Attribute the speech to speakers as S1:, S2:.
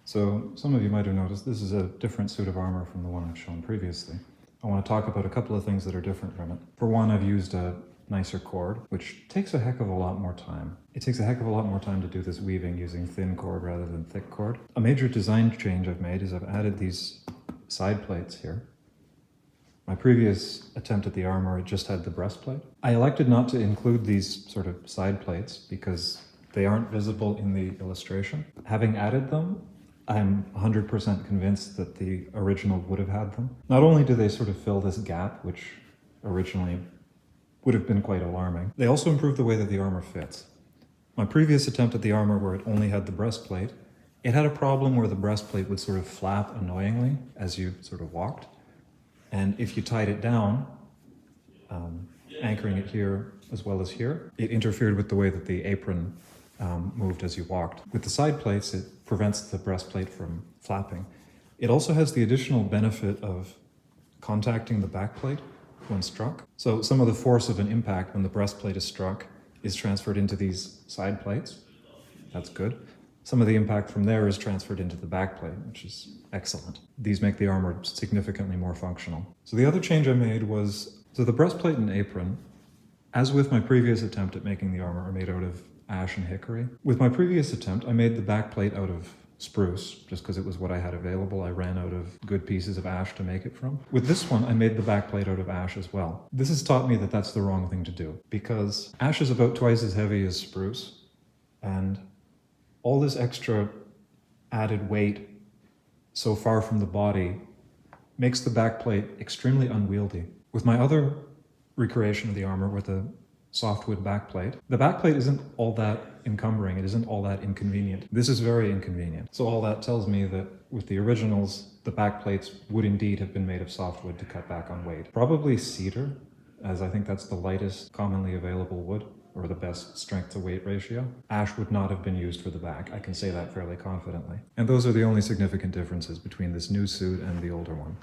S1: So some of you might have noticed this is a different suit of armor from the one I've shown previously. I want to talk about a couple of things that are different from it. For one, I've used a nicer cord, which takes a heck of a lot more time. It takes a heck of a lot more time to do this weaving using thin cord rather than thick cord. A major design change I've made is I've added these side plates here. My previous attempt at the armor just had the breastplate. I elected not to include these sort of side plates because they aren't visible in the illustration. Having added them, I'm 100% convinced that the original would have had them. Not only do they sort of fill this gap, which originally would have been quite alarming, they also improve the way that the armor fits. My previous attempt at the armor where it only had the breastplate, it had a problem where the breastplate would sort of flap annoyingly as you sort of walked. And if you tied it down, anchoring it here as well as here, it interfered with the way that the apron moved as you walked. With the side plates, it prevents the breastplate from flapping. It also has the additional benefit of contacting the backplate when struck. So some of the force of an impact when the breastplate is struck is transferred into these side plates. That's good. Some of the impact from there is transferred into the backplate, which is excellent. These make the armor significantly more functional. So the other change I made was, so the breastplate and apron, as with my previous attempt at making the armor, are made out of ash and hickory. With my previous attempt, I made the backplate out of spruce, just because it was what I had available. I ran out of good pieces of ash to make it from. With this one, I made the backplate out of ash as well. This has taught me that that's the wrong thing to do, because ash is about twice as heavy as spruce, and all this extra added weight so far from the body makes the backplate extremely unwieldy. With my other recreation of the armor with a softwood backplate, the backplate isn't all that encumbering, it isn't all that inconvenient. This is very inconvenient. So all that tells me that with the originals, the backplates would indeed have been made of softwood to cut back on weight. Probably cedar, as I think that's the lightest commonly available wood, or the best strength to weight ratio. Ash would not have been used for the back. I can say that fairly confidently. And those are the only significant differences between this new suit and the older one.